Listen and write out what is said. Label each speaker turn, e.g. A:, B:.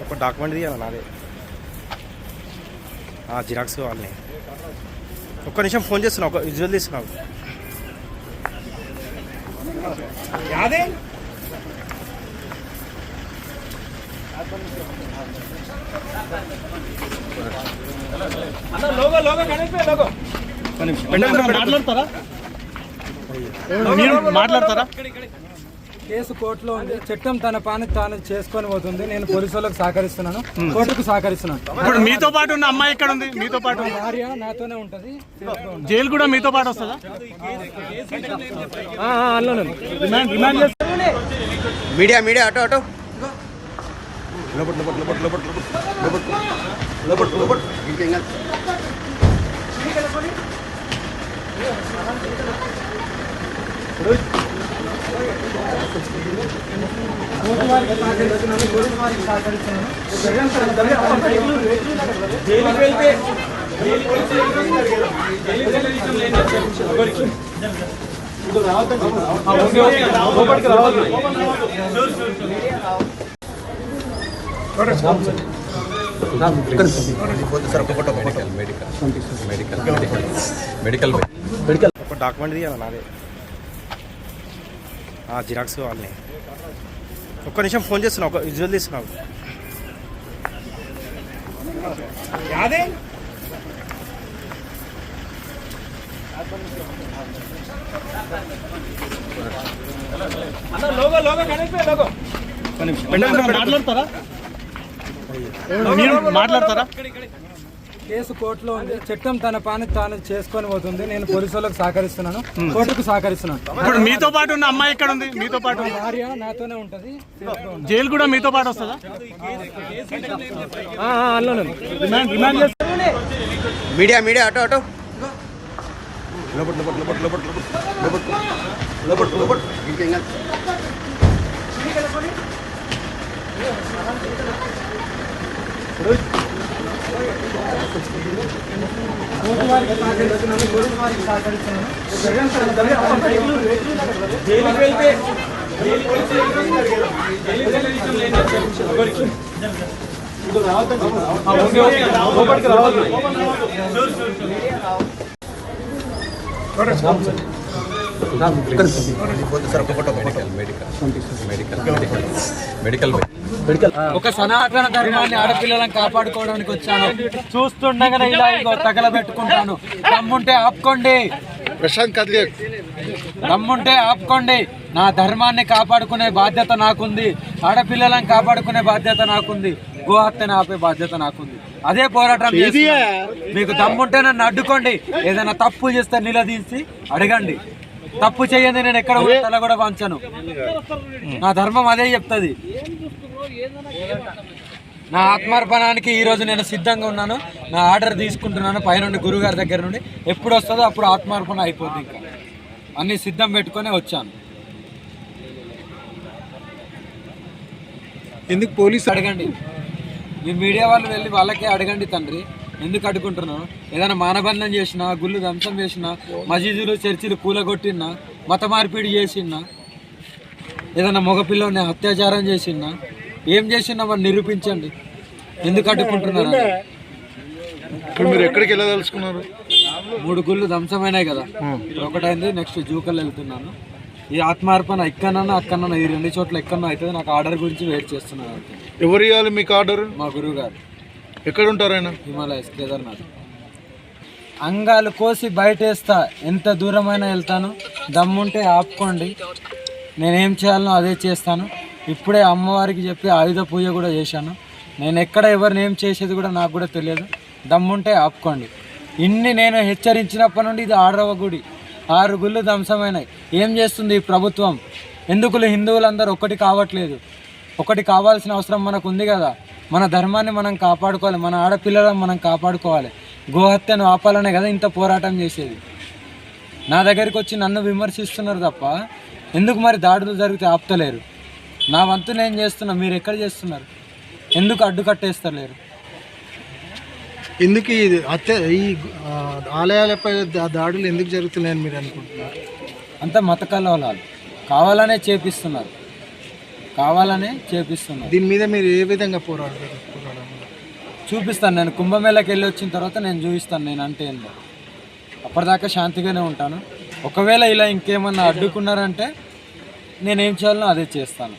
A: ఒక డాక్యుమెంట్ తీయాలి నాదే జిరాక్స్ వాళ్ళని. ఒక్క నిమిషం ఫోన్ చేస్తున్నా, ఒక విజువల్ తీస్తున్నావు.
B: మాట్లాడతారా? కేసు కోర్టులో ఉంది. చట్టం తన పని తాను చేసుకొని పోతుంది. నేను పోలీసు వాళ్ళకి సహకరిస్తున్నాను, కోర్టుకు సహకరిస్తున్నాను.
C: ఇప్పుడు మీతో పాటు ఉన్న అమ్మాయి ఎక్కడ ఉంది? మీతో పాటు
B: భార్య నాతోనే ఉంటది.
C: జైలు కూడా మీతో పాటు వస్తుందా?
A: మీడియా మీడియా అటో అటో ఒక డాక్యుమెంట్ తీయాలి నాదే జిరాక్స్ వాళ్ళని. ఒక్క నిమిషం ఫోన్ చేస్తున్నా, ఒక విజువల్ తీస్తున్నావు.
C: మాట్లాడతారా?
B: కేసు కోర్టులో ఉంది. చట్టం తన పని తాను చేసుకొని పోతుంది. నేను పోలీసు వాళ్ళకి సహకరిస్తున్నాను, కోర్టుకు సహకరిస్తున్నాను.
C: ఇప్పుడు మీతో పాటు ఉన్న అమ్మాయి ఎక్కడ ఉంది? మీతో పాటు
B: భార్య నాతోనే ఉంటది.
C: జైలు కూడా మీతో పాటు వస్తుందా?
A: మీడియా మీడియా అటో అటో
B: ఒక సనాతన ధర్మాన్ని ఆడపిల్లలను కాపాడుకోవడానికి వచ్చాను. చూస్తుండగానే ఇలా తగలబెట్టుకుంటాను. దమ్ముంటే ఆపుకోండి, దమ్ముంటే ఆపుకోండి. నా ధర్మాన్ని కాపాడుకునే బాధ్యత నాకుంది. ఆడపిల్లలను కాపాడుకునే బాధ్యత నాకుంది. గోహత్యను ఆపే బాధ్యత నాకుంది. అదే పోరాటం. మీకు దమ్ముంటే నన్ను అడ్డుకోండి. ఏదైనా తప్పు చేస్తే నిలదీసి అడగండి. తప్పు చేయండి, నేను ఎక్కడ తల కూడా వంచను. నా ధర్మం అదే చెప్తుంది. నా ఆత్మార్పణానికి ఈరోజు నేను సిద్ధంగా ఉన్నాను. నా ఆర్డర్ తీసుకుంటున్నాను పైనుండి, గురుగారి దగ్గర నుండి. ఎప్పుడు వస్తుందో అప్పుడు ఆత్మార్పణ అయిపోద్ది. ఇంకా అన్నీ సిద్ధం పెట్టుకునే వచ్చాను.
C: ఎందుకు పోలీసు
B: అడగండి, మీ మీడియా వాళ్ళు వెళ్ళి వాళ్ళకే అడగండి తండ్రి. ఎందుకు అడుగుంటున్నాను? ఏదైనా మానబంధం చేసినా, గుళ్ళు ధ్వంసం చేసినా, మసీదులు చర్చిలు కూలగొట్టినా, మత మార్పిడి చేసినా, ఏదైనా మగపిల్లని అత్యాచారం చేసినా, ఏం చేసినా మరి నిరూపించండి. ఎందుకు అడ్డుకుంటున్నారు?
C: మీరు ఎక్కడికి వెళ్ళదలుచుకున్నారు?
B: 3 గుళ్ళు ధ్వంసమైనాయి కదా, ఒకటైంది. నెక్స్ట్ జూకల్ వెళ్తున్నాను. ఈ ఆత్మార్పణ ఎక్కడన్నా అక్కడన్నా, ఈ 2 చోట్ల ఎక్కడన్నా అవుతుంది. నాకు ఆర్డర్ గురించి వెయిట్ చేస్తున్నాను.
C: ఎవరు ఇవ్వాలి మీకు ఆర్డర్?
B: మా గురువు గారు.
C: ఎక్కడ ఉంటారు ఆయన?
B: హిమాలయస్, కేదార్నాథ్. అంగాలు కోసి బయటేస్తా, ఎంత దూరమైనా వెళ్తాను. దమ్ముంటే ఆపుకోండి. నేనేం చేయాలనో అదే చేస్తాను. ఇప్పుడే అమ్మవారికి చెప్పి ఆయుధ పూజ కూడా చేశాను. నేను ఎక్కడ ఎవరిని ఏం చేసేది కూడా నాకు కూడా తెలియదు. దమ్ముంటే ఆపుకోండి. ఇన్ని నేను హెచ్చరించినప్పటి నుండి ఇది 6వ గుడి. 6 గుళ్ళు ధ్వంసమైనాయి. ఏం చేస్తుంది ఈ ప్రభుత్వం? ఎందుకు హిందువులందరూ ఒకటి కావట్లేదు? ఒకటి కావాల్సిన అవసరం మనకు ఉంది కదా. మన ధర్మాన్ని మనం కాపాడుకోవాలి, మన ఆడపిల్లలను మనం కాపాడుకోవాలి. గోహత్యను ఆపాలనే కదా ఇంత పోరాటం చేసేది. నా దగ్గరికి వచ్చి నన్ను విమర్శిస్తున్నారు తప్ప ఎందుకు మరి దాడులు జరిగితే ఆపుతలేరు? నా వంతు నేను చేస్తున్నా, మీరు ఎక్కడ చేస్తున్నారు? ఎందుకు అడ్డుకట్టేస్తలేరు?
C: ఎందుకు ఈ ఆలయాలపై దాడులు ఎందుకు జరుగుతున్నాయని మీరు అనుకుంటున్నారు?
B: అంత మత కలవలాలు కావాలనే చేపిస్తున్నారు. కావాలనే చేపిస్తున్నారు.
C: దీని మీద మీరు ఏ విధంగా పోరాడతారు?
B: చూపిస్తాను, నేను కుంభమేళకి వెళ్ళి వచ్చిన తర్వాత నేను చూపిస్తాను నేను అంటే ఏందో. అప్పటిదాకా శాంతిగానే ఉంటాను. ఒకవేళ ఇలా ఇంకేమన్నా అడ్డుకున్నారంటే నేనేం చేయాలో అదే చేస్తాను.